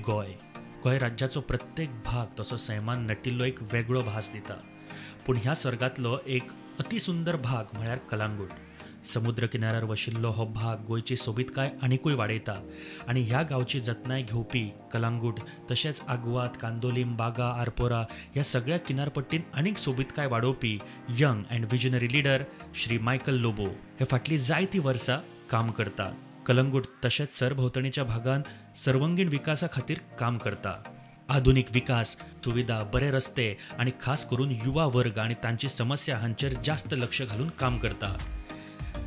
गोय गोंय राज्याचो प्रत्येक भाग तसो सैमान नटिल्लो एक वेगळो भास दिता. पूण ह्या सर्गातलो एक अतिसुंदर भाग म्हळ्यार कलांगूट. समुद्र किनाऱ्यार वशिल्लो हो भाग गोंयची सोबीतकाय आनिकूय वाडयता आनी ह्या गांवची जतनाय घेवपी कलांगूट तशेंच आग्वाद, कांदोलीम, बागा, आरपोरा ह्या सगळ्या किनारपट्टीन आनीक सोबीतकाय वाडोवपी young and visionary leader Shri Michael Lobo हे फाटलीं जायतीं वर्सां काम करता. कलंगूट तशेंच सरभोंवतणीच्या भागांत सर्वंगीण विकासा खातीर काम करता. आधुनीक विकास, सुविधा, बरे रस्ते आनी खास करून युवा वर्ग आनी तांची समस्या हांचेर जास्त लक्ष घालून काम करता.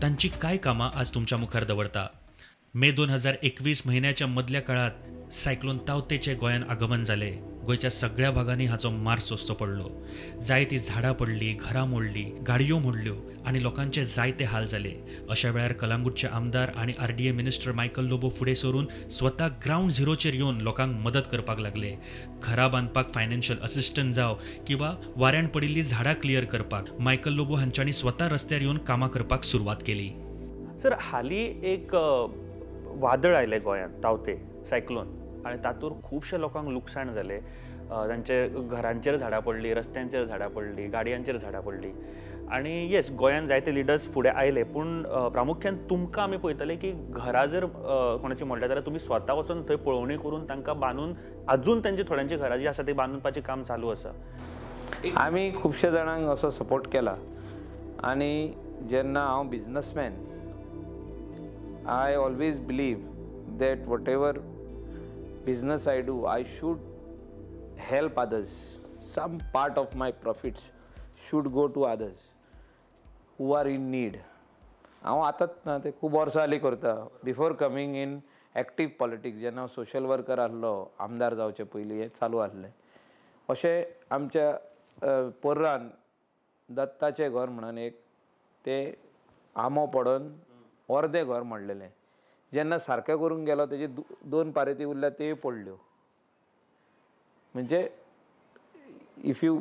तांची कांय कामां आज तुमच्या मुखार दवरता. मे 2021 म्हयन्याच्या मदल्या काळात सायक्लोन तावतेचें गोंयांत आगमन जालें. गोंयच्या सगळ्या भागांनी हाचो मार सोंसचो पडलो. जायतीं झाडां पडलीं, घरां मोडलीं, गाडयो मोडल्यो आनी लोकांचे जायते हाल जाले. अशा वेळार कलांगूटचे आमदार आनी RDA मिनिस्टर मायकल लोबो फुडें सरून स्वता ग्रावंड झिरोचेर येवन लोकांक मदत करपाक लागले. घरां बांदपाक फायनान्शियल असिस्टंट जावं किंवा वाऱ्यान पडिल्लीं झाडां क्लियर करपाक मायकल लोबो हांच्यांनी स्वता रस्त्यार येवन कामां करपाक सुरवात केली. सर, हालीं एक वादळ आयलें गोंयांत, तावते सायक्लोन, आनी तातूंत खुबशे लोकांक लुकसाण जालें. तांचे घरांचेर झाडां पडलीं, रस्त्यांचेर झाडां पडलीं, गाडयांचेर झाडां पडलीं. आनी येस, गोंयांत जायते लिडर्स फुडें आयले, पूण प्रामुख्यान तुमकां आमी पळयतले की घरां जर कोणाची मोडल्या जाल्यार तुमी स्वता वचून थंय पळोवणी करून तांकां बांदून अजून तांची थोड्यांची घरां जी आसा ती बांदपाचें काम चालू आसा. आमी खुबशे जाणांक असो सपोर्ट केला. आनी जेन्ना हांव businessman, I always believe that whatever business I do, I should help others. Some part of my profits should go to others who are in need. हांव आतांच ना, ते खूब वर्सां हालीं करता. Before coming in active politics, जेन्ना social worker आसलो, आमदार जावचे पयलीं हें चालू आसलें. अशें आमच्या पर्रान दत्ताचें घर म्हणून एक, तें आमो पडोवन अर्दें घर मोडलेलें. जेन्ना सारकें करूंक गेलो तेजे 2 पारेती उरल्या तेय पडल्यो. म्हणजे if you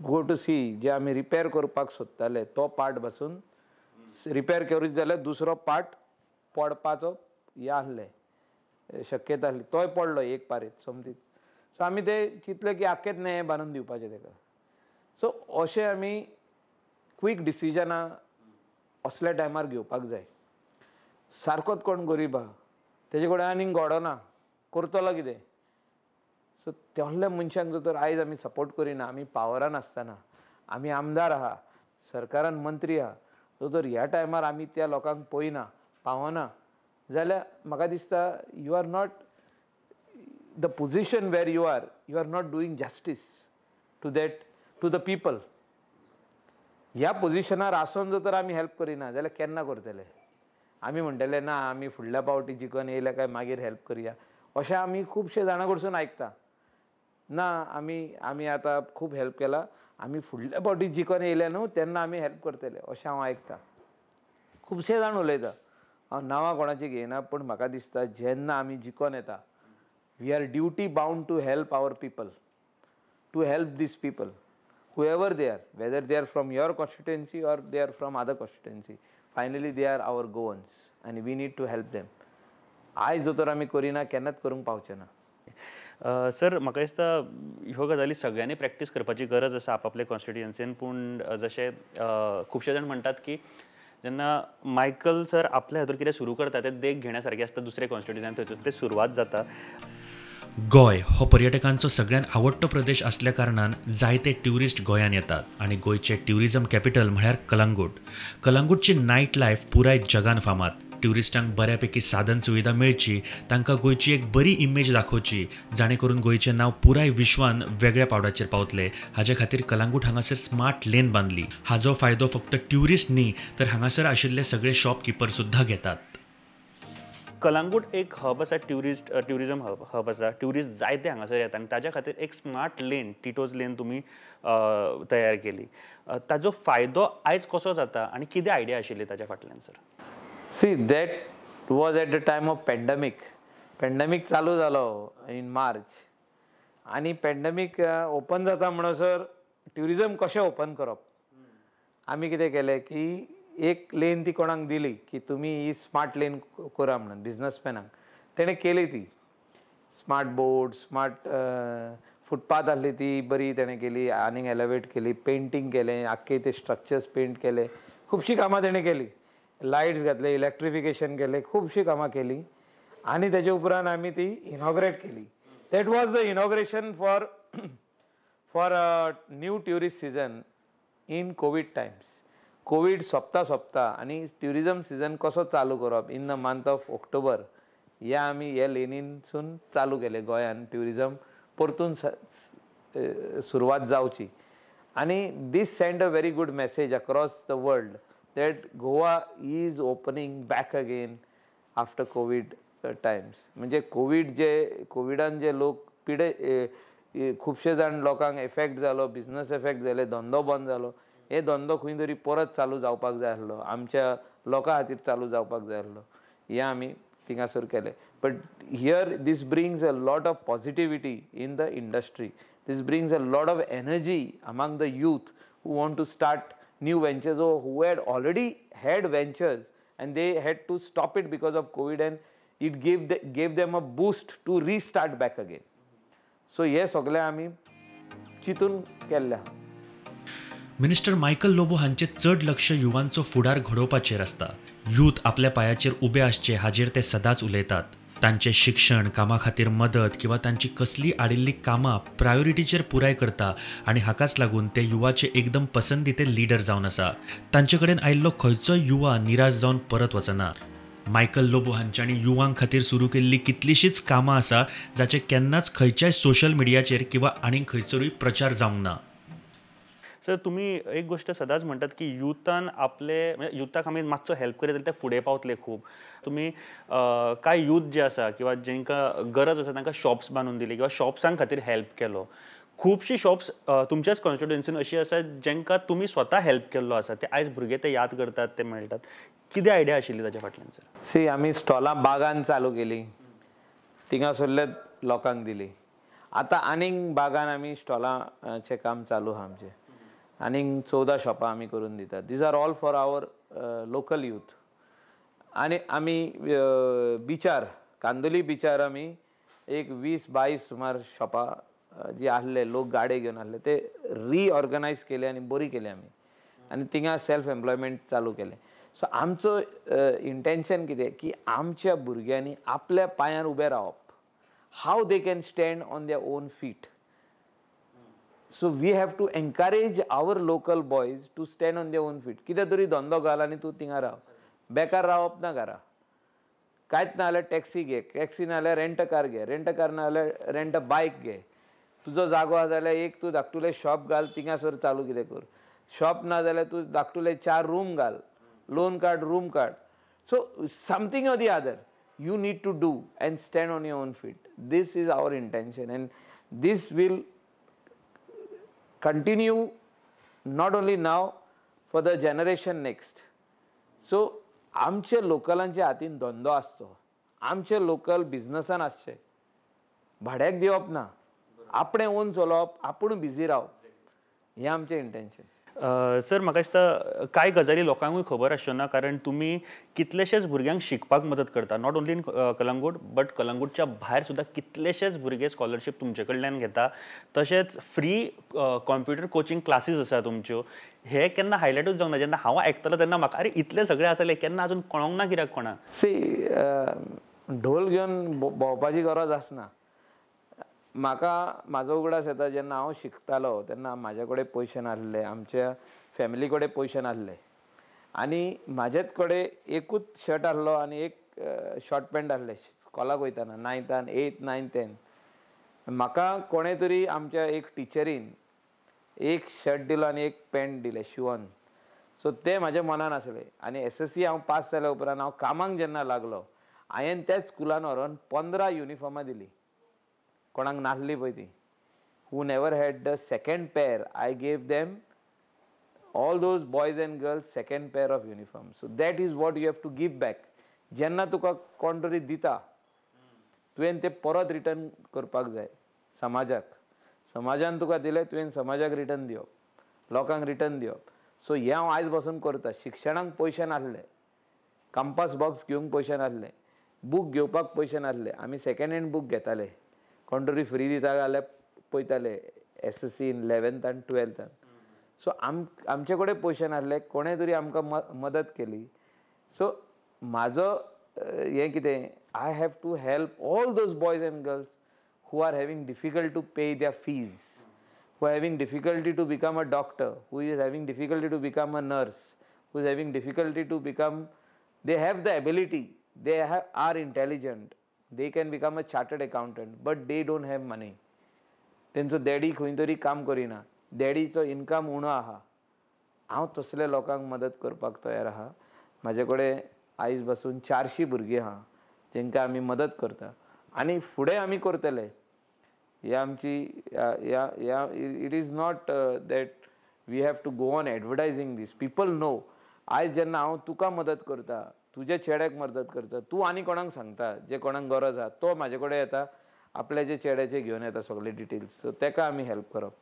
go to see, जे आमी रिपेर करपाक सोदताले तो पार्ट पासून रिपेर करूच जाल्यार दुसरो पार्ट पडपाचो हें आसलें, शक्यता आसली, तोय पडलो एक पारेत समथींच. सो आमी ते चिंतलें की आख्खेंच हें बांदून दिवपाचें ताका. सो अशें आमी क्वीक डिसिजनां असल्या टायमार घेवपाक जाय. सारकोच कोण गरीब आहा, तेजे कडेन आनीक घोडो ना, करतलो कितें? सो तेहल्या मनशांक जर तर आयज आमी सपोर्ट करिना, आमी पावरान आसतना, आमी आमदार आहा, सरकारान मंत्री आहा, जर ह्या टायमार आमी त्या लोकांक पळयना, पावना, जाल्यार म्हाका दिसता you are not the position where you are not doing justice to the people. ह्या पोजिशनार आसून जर तर आमी हेल्प करिना जाल्यार केन्ना करतले? आमी म्हणटले ना, आमी फुडल्या पावटी जिखून येयल्या काय मागीर हेल्प करया, अशें आमी खुबशे जाणां कडसून आयकता. ना, आमी आतां खूब हेल्प केला, आमी फुडल्या पावटी जिखून येयले न्हू तेन्ना आमी हेल्प करतले, अशें हांव आयकता. खुबशे जाण उलयता. हांव नांवां कोणाची घेयना, पूण म्हाका दिसता जेन्ना आमी जिखून येता, we are duty bound to help our people, to help these people, whoever they are, whether they are from your constituency or they are from other constituency. Finally they are our goans and we need to help them. आयज जर आमी करिना केन्नाच करूंक पावचे ना. Sir, म्हाका दिसता ह्यो गजाली सगळ्यांनी प्रॅक्टीस करपाची गरज आसा आपल्या कॉन्स्टिट्युएन्सीन. पूण जशें खुबशे जाण म्हणटात की जेन्ना मायकल सर आपल्या हातूंत कितें सुरू करता तें देख घेण्यासारकें आसता दुसऱ्या कॉन्स्टिट्युएन्सीन, थंयसून ते सुरवात जाता. गोंय हो पर्यटकांचो सगळ्यात आवडटो प्रदेश असल्या कारणान जायते ट्युरिस्ट गोंयांत येतात आनी गोंयचे ट्युरिजम कॅपिटल म्हळ्यार कलंगूट. कलंगूटची नायट लायफ पुराय जगान फामाद. ट्युरिस्टांक बऱ्यापैकी साधन सुविधा मेळची, तांकां गोंयची एक बरी इमेज दाखोवची, जाणे करून गोंयचें नांव पुराय विश्वान वेगळ्या पावडाचेर पावतलें. हाचे खातीर कलंगूट हांगासर स्मार्ट लेन बांदली. हाचो फायदो फक्त ट्युरिस्ट न्ही तर हांगासर आशिल्ले सगळे शॉपकीपर सुद्धा घेतात. कलंगूट एक हब आसा, ट्युरिजम हब आसा. ट्युरिस्ट जायते हांगासर येतात आनी ताच्या खातीर एक स्मार्ट लेन, टिटोज लेन तुमी तयार केली. ताजो फायदो आयज कसो जाता आनी कितें आयडिया आशिल्ली ताच्या फाटल्यान sir? See, that was at the time of pandemic चालू जालो इन मार्च. आनी पॅन्डेमीक ओपन जाता म्हणसर ट्युरिजम कशें ओपन करप, आमी कितें केलें की एक लेन ती कोणाक दिली की तुमी ही स्मार्ट लेन करा म्हणून बिझनसमॅनाक. तेणें केली ती. स्मार्ट बोर्ड, स्मार्ट फुटपाथ आसली ती बरी तेणें केली, आनीक एलिवेट केली, पेंटींग केलें, आख्खे ते स्ट्रक्चर्स पेंट केले, खुबशीं कामां तेणें केली, लायट्स घातले, इलेक्ट्रिफिकेशन केलें, खुबशीं कामां केली आनी तेजे उपरांत आमी ती इनॉग्रेट केली. That was the inauguration for new tourist season in Covid Times. Covid सोंपता आनी ट्युरिजम सिजन कसो चालू करप in the month of October ह्या आमी हे लेनीनसून चालू केले. गोंयान ट्युरिजम परतून सुरवात जावची आनी this send a very good message across the world that Goa is opening back again after covid times. म्हणजे कोविडान जे लोक खुबशे जाण लोकांक एफेक्ट जालो, बिझनस एफेक्ट जाले, धंदो बंद जालो, हे धंदो खंय तरी परत चालू जावपाक जाय आसलो, आमच्या लोकां खातीर चालू जावपाक जाय आसलो, हें आमी थिंगासर केलें. But here this brings a lot of positivity in the industry. This brings a lot of energy among the youth who want to start new ventures or who had already had ventures and they had to stop it because of COVID, and it gave them a boost to restart back again. So हे सगळें आमी चिंतून केल्लें. Minister Michael Lobo हांचें चड लक्ष युवांचो फुडार घडोवपाचेर आसता. यूथ आपल्या पांयाचेर उबे आसचे हाचेर ते सदांच उलयतात. तांचें शिक्षण, कामा खातीर मदत किंवा तांची कसली आडिल्ली कामां प्रायोरिटीचेर पुराय करता आनी हाकाच लागून ते युवाचे एकदम पसंदीते लीडर जावन आसा. तांचे कडेन आयिल्लो खंयचोय युवा निराश जावन परत वचना. मायकल लोबो हांच्यांनी युवांक खातीर सुरू केल्ली कितलींशींच कामां आसा जाचे केन्नाच खंयच्याय सोशल मिडियाचेर किंवा आनीक खंयसरूय प्रचार जावंक ना. सर, तुम्ही एक गोष्ट सदांच म्हणटात की युथान आपले म्हणजे युथाक आमी मातसो हेल्प करीत जाल्यार ते फुडें पावतले खूब. तुम्ही कांय युथ जे आसा किंवा जेंकां गरज आसा तांकां शॉप्स बांदून दिले किंवा शॉप्सां खातीर हेल्प केलो. खुबशीं शॉप्स तुमच्याच कॉन्स्टिट्युएन्सीन अशीं आसा जेंकां तुमी स्वता हेल्प केल्लो आसा. ते आयज भुरगे ते याद करतात, ते मेळटात. कितें आयडिया आशिल्ली ताच्या फाटल्यान सर? सी आमी स्टॉलां बागान चालू केली, थिंगासरले लोकांक दिली. आतां आनीक बागान आमी स्टॉलांचें काम चालू आहा आमचें. आनीक 14 शॉपां आमी करून दितात. These are all for our local youth. आनी आमी बिचार कांदोली बिचार आमी एक 20-22 सुमार शॉपां जी आसले, लोक गाडे घेवन आसले, ते रिऑर्गनायज केले आनी बरी केली आमी. आनी थिंगा सेल्फ एम्प्लॉयमेंट चालू केलें. सो आमचो इंटेंशन कितें की आमच्या भुरग्यांनी आपल्या पांयार उबें रावप. How they can stand on their own feet. So we have to encourage our local boys to stand on their own feet. कितें तरी धंदो घाल आनी तूं थिंगा राव. बेकार रावप ना घरा. कांयच ना जाल्यार टॅक्सी घे, टॅक्सी ना जाल्यार रेंट कार घे, रेंट कार ना जाल्यार रेंट बायक घे. तुजो जागो आसा जाल्यार एक तूं धाकटुलें शॉप घाल, थिंगासर चालू कितें कर. शॉप ना जाल्यार तूं धाकटुले 4 रूम घाल, loan card, room card. So something or the other you need to do and stand on your own feet. This is our intention and this will continue not only now for the generation next. So आमचे लोकलांच्या हातीन धंदो आसचो, आमचे local बिझनसान आसचे, भाड्याक दिवप ना, आपणें on चलोवप, आपूण बिझी रावप, हें आमचें इंटेंशन. सर, म्हाका दिसता कांय गजाली लोकांकूय खबर आसच्यो ना, कारण तुमी कितलेशेच भुरग्यांक शिकपाक मदत करता. Not only in Calangute but कलंगूटच्या भायर सुद्दां कितलेशेच भुरगे स्कॉलरशीप तुमचे कडल्यान घेता. तशेंच फ्री कॉम्प्युटर कोचिंग क्लासीस आसा तुमच्यो. हे केन्ना हायलायटूच जावंक ना. जेन्ना हांव आयकतालो तेन्ना म्हाका अरे इतले सगळे आसले, केन्ना अजून कळोंक ना कित्याक कोणाक. सी ढोल घेवन भोंवपाची गरज आसना. म्हाका म्हाजो उगडास येता जेन्ना हांव शिकतालो तेन्ना म्हाजे कडेन पयशे नासले, आमच्या फॅमिली कडेन पयशे नासले आनी म्हाजेच कडेन एकूच शर्ट आसलो आनी एक शॉर्ट पॅन्ट आसले स्कॉलाक वयताना 9th 8th 9th 10th. म्हाका कोणें तरी आमच्या एक टिचरीन एक शर्ट दिलो आनी एक पॅन्ट दिलें शिवोन. सो ते म्हाज्या मनान आसलें आनी SSC हांव पास जाल्या उपरांत हांव कामाक जेन्ना लागलो हांवें त्याच स्कुलान व्हरोन 15 युनिफॉर्मां दिलीं कोणाक नासली पळय ती. Who never had the second pair I gave them all those boys and girls second pair of uniform. So that is what you have to give back. जेन्ना तुका कोण तरी दिता तुवें तें परत रिटर्न करपाक जाय समाजाक. समाजान तुका दिलें तुवें समाजाक रिटर्न दिवप, लोकांक रिटर्न दिवप. सो हें हांव आयज बसून करता. शिक्षणाक पयशे नासले, कंपास बॉक्स घेवंक पयशे नासले, बूक घेवपाक पयशे नासले, आमी सेकंड हँड बूक घेताले कोण तरी फ्री दिता जाल्यार पळयताले SSC in 11th and 12th. So आमचे कडेन पयशे नासले, कोणें तरी आमकां मदत केली. सो म्हाजो हें कितें, I have to help all those boys and girls who are having difficult to pay their fees, who are having difficulty to become a doctor, who is having difficulty to become a nurse, who is having difficulty to become, they have the ability, they are intelligent, they can become a chartered accountant, but they don't have money. तेंचो daddy खंय तरी काम Kareena, डॅडीचो income उणो आहा. हांव तसले लोकांक मदत करपाक तयार आहा. म्हाजे कडेन आयज बसून 400 भुरगीं आहा जेंकां आमी मदत करता आनी फुडें आमी करतले. हे आमची it is not that we have to go on advertising this. People know. आयज जेन्ना हांव तुका मदत करता, तुज्या चेड्याक मदत करता, तूं आनी कोणाक सांगता जे कोणाक गरज आहा, तो म्हाजे कडेन येता, आपल्याचे चेड्याचे घेवन येता सगळे डिटेल्स. सो तेका आमी हेल्प करप.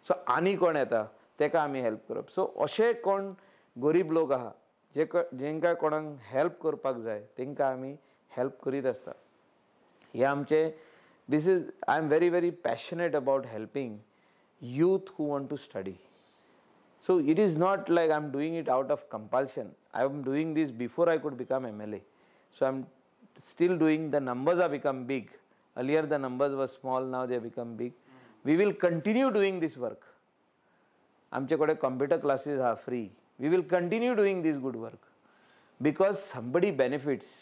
सो आनी कोण येता तेका आमी हेल्प करप. सो अशे कोण गरीब लोक आहा जेंकां कोणाक हेल्प करपाक जाय तेंकां आमी हेल्प करीत आसता. हे आमचे this is, I am very very passionate about helping youth who want to study. So it is not like I am doing it out of compulsion. I am doing this before I could become MLA. So I am still doing, the numbers have become big. Earlier the numbers were small, now they have become big. We will continue doing this work. आमचे कडेन computer classes are free. We will continue doing this good work because somebody benefits,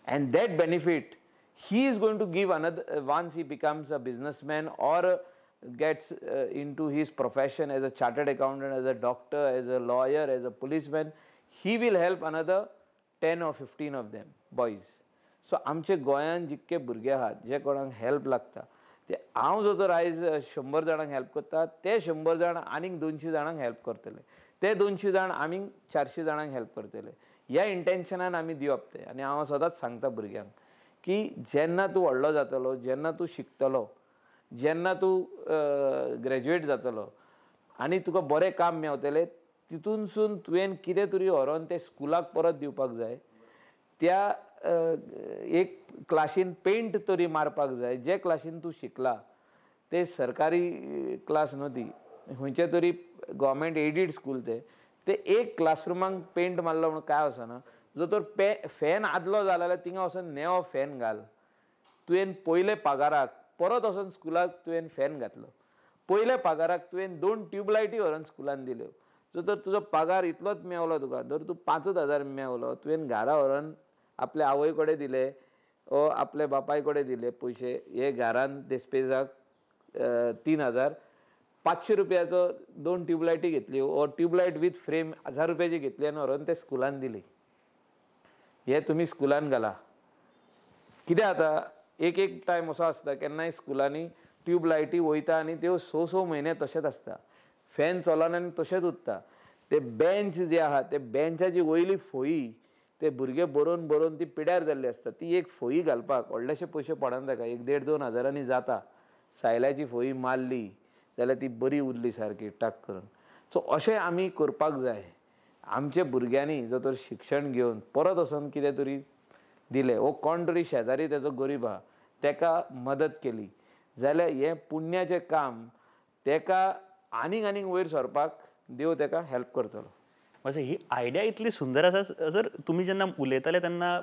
and that benefit he is going to give another once he becomes a businessman or gets into his profession as a chartered accountant, as a doctor, as a lawyer, as a policeman. He will help another 10 or 15 of them boys. So आमचे गोंयान जितके भुरगे आहात जे कोणाक help लागता ते हांव जो तर आयज 100 जाणांक हेल्प करता, ते 100 जाण आनीक 200 जाणांक हेल्प करतले, ते 200 जाण आनीक 400 जाणांक हेल्प करतले. ह्या इंटेन्शनान आमी दिवप ते. आनी हांव सदांच सांगता भुरग्यांक की जेन्ना तूं व्हडलो जातलो, जेन्ना तूं शिकतलो, जेन्ना तूं ग्रॅज्युएट जातलो आनी तुका बरें काम मेळटलें, तितूनसून तुवें कितें तरी व्हरोन ते स्कुलाक परत दिवपाक जाय. त्या एक क्लासीन पेंट तरी मारपाक जाय. जे क्लासीन तूं शिकला ते सरकारी क्लास न्हू ती, खंयचे तरी गव्हर्मेंट एडीड स्कूल ते एक क्लासरुमांक पेंट मारलो म्हणून काय वचना. जो तर फॅन आदलो जाला जाल्यार थिंगा वचून नेवो फॅन घाल. तुवें पयले पगाराक परत वचून स्कुलाक तुवें फॅन घातलो. पयले पगाराक तुवें 2 ट्यूबलायटी व्हरून स्कुलान दिल्यो. जो तर तुजो पगार इतलोच मेवलो तुका, जर तूं 5,000 मेवलो, तुवें घरा व्हरून आपल्या आवय कडेन दिले ओ आपल्या बापाय कडेन दिले पयशे, हे घरान देस्पेजाक 3,000, 500 रुपयाचो 2 ट्यूबलायटी घेतल्यो ओ ट्यूबलायट वीथ फ्रेम 1000 रुपयाची घेतली आनी व्हरून ते स्कुलान दिली. हे तुमी स्कुलान घाला. कितें जाता, एक टायम असो आसता केन्नाय स्कुलांनी ट्यूबलायटी वयता आनी त्यो 6 म्हयने तशेंच आसता, फॅन चलना आनी तशेंच उरता. ते बेंच जे आहा ते बेंचाची वयली फोई ते भुरगे बरोवन बरोवन ती पिड्यार जाल्ली आसता. ती एक फोई घालपाक व्हडलेशे पयशे पडना ताका, 1,500-2 हजारांनी जाता. सायलाची फोई मारली जाल्यार ती बरी उरली सारकी टाक करून. सो अशें आमी करपाक जाय. आमच्या भुरग्यांनी जर तर शिक्षण घेवन परत वचून कितें तरी दिलें, वो कोण तरी शेजारी तेजो गरीब आहा तेका मदत केली जाल्यार हें पुण्याचें काम तेका आनीक आनीक वयर सरपाक देव तेका हेल्प करतलो. म्हणजे ही आयडिया इतली सुंदर आसा सर. तुमी जेन्ना उलयताले तेन्ना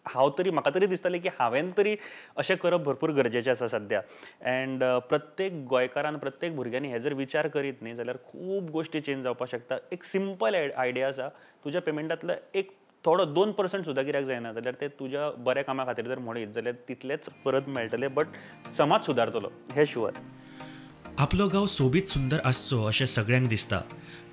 म्हाका तरी दिसतालें की हांवें तरी अशें करप भरपूर गरजेचें आसा सद्या. एंड प्रत्येक गोंयकारान प्रत्येक भुरग्यांनी हे जर विचार करीत न्ही जाल्यार खूब गोश्टी चेंज जावपाक शकता. एक सिंपल आयडिया आसा, तुज्या पेमेंटांतलो एक थोडो 2% सुद्दां कित्याक जायना जाल्यार ते तुज्या बऱ्या कामा खातीर जर म्हणीत जाल्यार तितलेच परत मेळटले, बट समाज सुदारतलो हें शुअर. आपलो गांव सोबीत सुंदर आसचो अशें सगळ्यांक दिसता.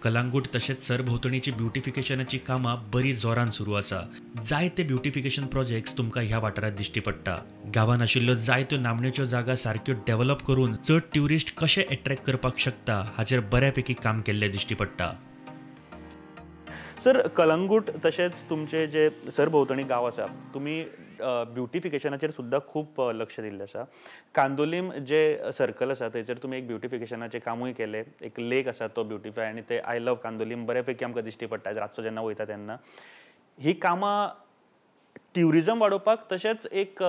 कलांगूट तशेंच सरभोंवतणीची ब्युटिफिकेशनाची कामां बरी जोरान सुरू आसा. जायते ब्युटिफिकेशन प्रोजेक्ट्स तुमकां ह्या वाठारात दिश्टी पडटा. गांवान आशिल्ल्यो जायत्यो नामनेच्यो जागा सारक्यो डेव्हलप करून चड ट्युरिस्ट कशे एट्रॅक्ट करपाक शकता हाचेर बऱ्यापैकी काम केल्लें दिश्टी पडटा. सर, कलंगूट तशेंच तुमचे जे सरभोंवतणी गांव आसा, तुमी ब्युटिफिकेशनाचेर सुद्दां खूब लक्ष दिल्लें आसा. कांदोलीम जे सर्कल आसा थंयसर तुमी एक ब्युटिफिकेशनाचें कामूय केलें. एक लेक आसा तो ब्युटिफाय, आनी ते आय लव कांदोलीम बऱ्यापैकी आमकां दिश्टी पडटा रातचो जेन्ना वयता तेन्ना. ही कामां ट्युरिजम वाडोवपाक तशेंच एक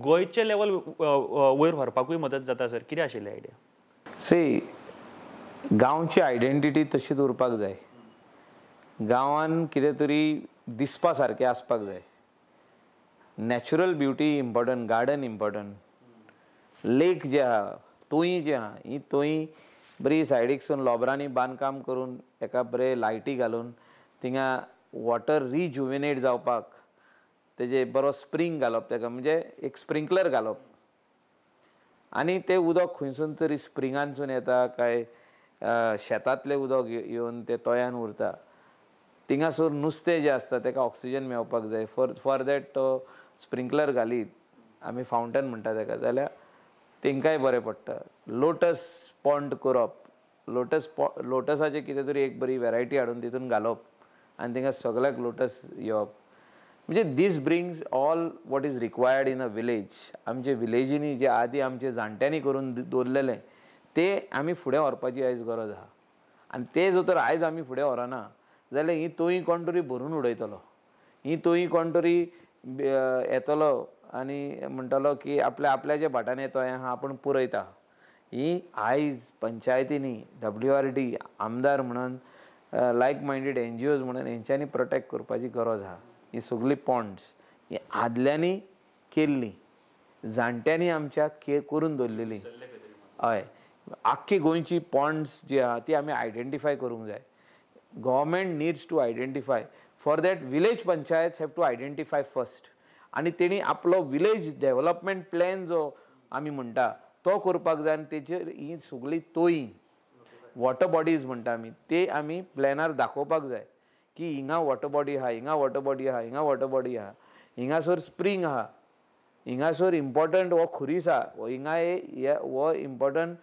गोंयचे लेवल वयर व्हरपाकूय मदत जाता सर, कितें आशिल्ली आयडिया? सी गांवची आयडेंटिटी तशीच उरपाक जाय. गांवान कितें तरी दिसपा सारकें आसपाक जाय. Natural beauty important, garden important, lake जे आहा, तोंयी जे आहा, ही तोंयी बरी सायडीकसून लोबरांनी बांदकाम करून एका बरे लायटी घालून थिंगा वॉटर रिजुवेनेट जावपाक तेजे बरो स्प्रिंग घालप तेका, म्हणजे एक स्प्रिंकलर घालप आनी तें उदक खंयसून तरी स्प्रिंगांसून येता काय शेतांतलें उदक येवन ते तोंयान उरता. थिंगासून नुस्तें जें आसता तेका ऑक्सिजन मेळपाक जाय. फॉर दॅट तो स्प्रिंकलर घालीत, आमी फावंटन म्हणटा तेका, जाल्यार तेंकाय बरें पडटा. लोटस पॉन्ड करप, लोटसाचे कितें तरी एक बरी वेरायटी हाडून तितून घालप आनी थिंगा सगळ्याक लोटस येवप. म्हणजे this brings all what is required in a village. आमचे विलेजींनी जे आदी आमचे जाणट्यांनी करून दवरलेलें तें आमी फुडें व्हरपाची आयज गरज आहा. आनी तें जर तर आयज आमी फुडें व्हरना जाल्यार ही तोंय कोण तरी भरून उडयतलो. ही तोंय कोण तरी येतलो आनी म्हणटलो की आपल्या जे भाटान तोंय आहा आपूण पुरयता. ही आयज पंचायतींनी, WRD, आमदार म्हणून, लायक मायंडेड NGOs म्हणून हेंच्यांनी प्रोटेक्ट करपाची गरज आहा. ही सगळीं पॉन्ड्स ही आदल्यांनी केल्लीं, जाणट्यांनी आमच्या करून दवरलेलीं. हय, आख्खी गोंयची पॉन्ड्स जी आहा ती आमी आयडेंटिफाय करूंक जाय. Government needs to identify. For that village panchayats have to identify first. आनी तेणी आपलो विलेज डेव्हलपमेंट प्लॅन जो आमी म्हणटा तो करपाक जाय. आनी तेचेर ही सगळीं तोंय वॉटर बॉडीज म्हणटा आमी, ते आमी प्लॅनार दाखोवपाक जाय की हिंगा वॉटर बॉडी आहा, हिंगा वॉटर बॉडी आहा, हिंगा वॉटर बॉडी आहा, हिंगासर स्प्रिंग आहा, हिंगासर इम्पॉर्टंट हो खुरीस आहा, हिंगा हो इम्पॉर्टंट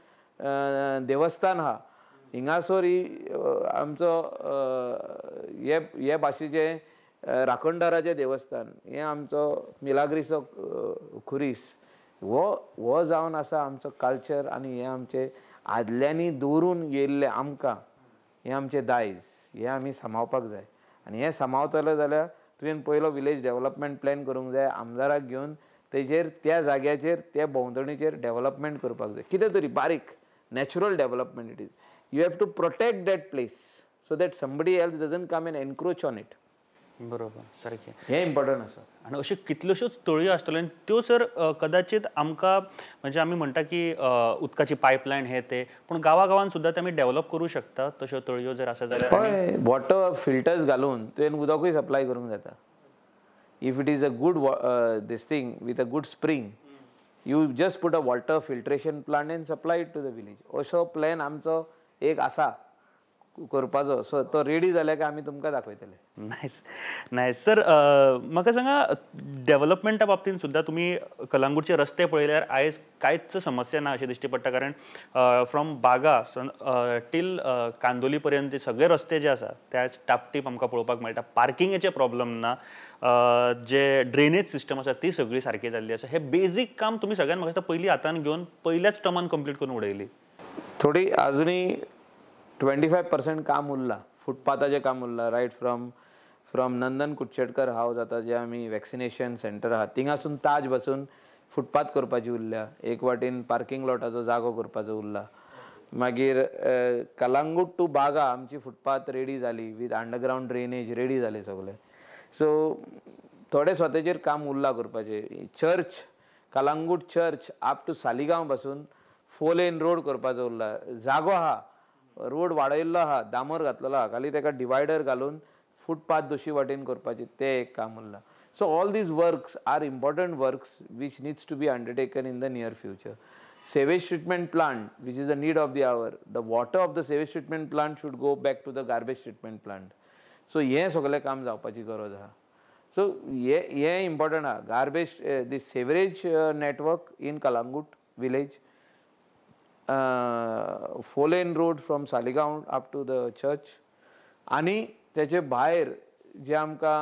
देवस्थान आहा, हिंगासर ही आमचो हे भाशेचे राखणदाराचें देवस्थान, हें आमचो मिलाग्रिसो खुरीस. हो जावन आसा आमचो कल्चर आनी हें आमचें आदल्यांनी दवरून येयल्लें आमकां, हें आमचें दायज, हें आमी सांबाळपाक जाय. आनी हें सांबाळतले जाल्यार तुवें पयलो विलेज डेव्हलपमेंट प्लॅन करूंक जाय. आमदाराक घेवन तेजेर त्या जाग्याचेर त्या भोंवतणीचेर डेव्हलपमेंट करपाक जाय. कितें तरी बारीक natural development it is. You have to protect that place so that somebody else doesn't come and encroach on it. बरोबर, सारकें. हें इम्पॉर्टंट आसा. आनी अश्यो कितल्योश्योच तळयो आसतल्यो आनी त्यो सर कदाचित आमकां, म्हणजे आमी म्हणटा की उदकाची पायपलायन हे ते, पूण गांवागांवान सुद्दां ते आमी डेव्हलप करूं शकता तश्यो तळयो जर आसा जाल्यार. हय, वॉटर फिल्टर्स घालून तुवें उदकूय सप्लाय करूंक जाता. If it is a good this thing with a good spring, you just put a water filtration plant and supply it to the village. असो प्लॅन आमचो एक आसा करपाचो. सो तो रेडी जाल्या काय आमी तुमकां दाखयतले. Nice nice sir. म्हाका सांगा, डेव्हलपमेंटा बाबतींत सुद्दां तुमी कलंगूटचे रस्ते पळयल्यार आयज कांयच समस्या ना अशें दिश्टी पडटा. कारण फ्रॉम बागा टील कांदोली पर्यंत सगळे रस्ते जे आसा ते आयज टापटीप आमकां पळोवपाक मेळटा. पार्किंगेचे प्रॉब्लम ना. जे ड्रेनेज सिस्टम आसा ती सगळी सारकी जाल्ली आसा. हे बेजीक काम तुमी सगळ्यान म्हाका दिसता पयलीं हातान घेवन पयल्याच टर्मान कंप्लीट करून उडयली. थोडी आजुनी 25% काम उरलां. फुटपाथाचें काम उरलां. रायट फ्रॉम नंदन कुडचेडकर हावज आतां जे आमी वॅक्सिनेशन सेंटर आहा थिंगासून ताज बसून फुटपाथ करपाची उरल्या. एक वाटेन पार्किंग लॉटाचो जागो करपाचो उरला. मागीर कलंगूट टू बागा आमची फुटपाथ रेडी जाली विथ अंडरग्रावंड ड्रेनेज रेडी जाले सगळे. सो थोडे स्वताचेर काम उरलां करपाचें. चर्च, कलंगूट चर्च आप टू सालिगांव पासून 4 लेन रोड करपाचो उरला. जागो आहा, रोड वाडयल्लो आहा, दामोर घातलेलो आहा, खाली तेका डिवायडर घालून फुटपाथ दुसरी वाटेन करपाचें तें एक काम उरलां. So all these works are important works which needs to be undertaken in the near future. Sewage treatment plant, which is the need of the hour, the water of the sewage treatment plant should go back to the garbage treatment plant. So हे सगळें काम जावपाची गरज आहा. So हे important आहा. Garbage the sewerage network in Calangute village, 4 lane road from Saligao up to the church. आनी तेचे भायर जे आमकां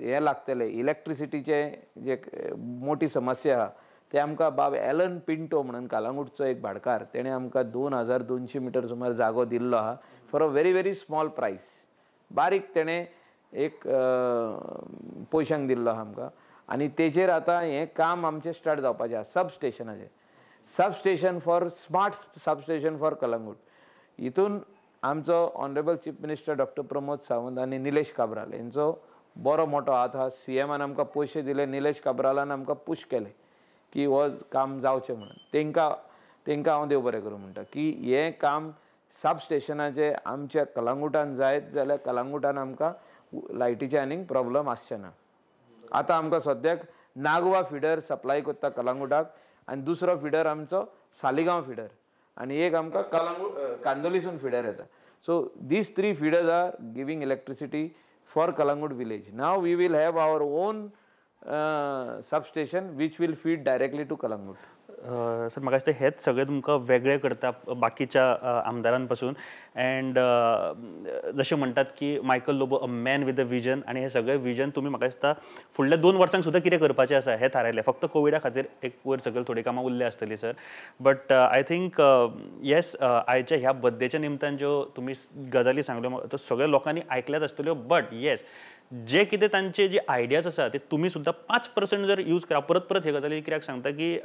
हे लागतले इलेक्ट्रिसिटीचे जे मोठी समस्या आहा ते आमकां बाब एलन पिंटो म्हणून कलंगूटचो एक भाटकार, तेणें आमकां 2200 मीटर सुमार जागो दिल्लो आहा for a very very small प्रायस. बारीक तेणें एक पयशांक दिल्लो आहा आमकां आनी तेजेर आतां हें काम आमचें स्टार्ट जावपाचें आहा सबस्टेशनाचें. Substation for smart substation for Calangute. हितून आमचो honourable chief minister doctor Pramod Sawant आनी निलेश काब्राल हेंचो बरो मोठो हात आहा. सीएमान आमकां पयशे दिले, निलेश काब्रालान आमकां पुश केलें की हो काम जावचें म्हणून. तेंकां हांव देव बरें करूं म्हणटा की हें काम सबस्टेशनाचें आमच्या कलंगूटान जायत जाल्यार कलंगूटान आमकां लायटीचें आनीक प्रॉब्लम आसचें ना. आतां आमकां सद्याक नागवा फिडर सप्लाय करता कलंगूटाक आनी दुसरो फिडर आमचो सालिगांव फिडर आनी एक आमकां कांदोलीसून फिडर येता. So these 3 feeders are giving electricity for Calangute village. Now we will have our own substation which will feed directly to Calangute. Sir म्हाका दिसता हेच सगळे तुमकां वेगळे करता बाकीच्या आमदारां पासून. अँड जशें म्हणटात की Michael Lobo a man with a vision आनी हे सगळे विजन तुमी म्हाका दिसता फुडल्या 2 वर्सांक सुद्दां कितें करपाचें आसा हें थारायलें. फक्त कोविडा खातीर एक वयर सकयल थोडी कामां उरली आसतली sir. But I think yes आयच्या ह्या बर्थडेच्या निमतान ज्यो तुमी गजाली सांगल्यो त्यो सगळ्या लोकांनी आयकल्याच आसतल्यो. बट येस जे कितें तांचे जे आयडियाज आसा ते तुमी सुद्दां 5% जर यूज करा. परत परत हे गजाली कित्याक सांगता की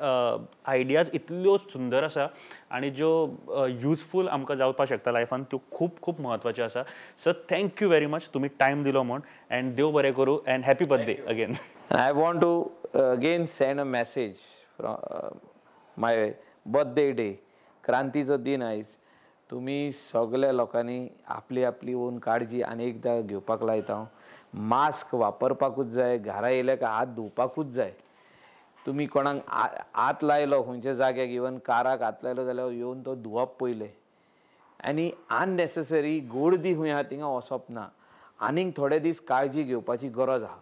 आयडियाज इतल्यो सुंदर आसा आनी ज्यो युजफूल आमकां जावपाक शकता लायफान त्यो खूब खूब म्हत्वाच्यो आसा. सर थँक्यू व्हेरी मच तुमी टायम दिलो म्हूण. अँड देव बरें करूं and happy birthday again. I want to again send a message from my birthday day. क्रांतीचो दीन आयज. तुमी सगल्या लोकांनी आपली आपली ओन काळजी आनी एकदां घेवपाक लायता हांव. मास्क वापरपाकूच जाय. घरा येयले काय हात धुवपाकूच जाय. तुमी कोणाक हात लायलो खंयच्या जाग्याक इवन काराक हात लायलो जाल्यार येवन तो धुवप पयलें. आनी अननेसेसरी गोडदी खंय आहा थिंगा वचप ना. आनीक थोडे दीस काळजी घेवपाची गरज आहा.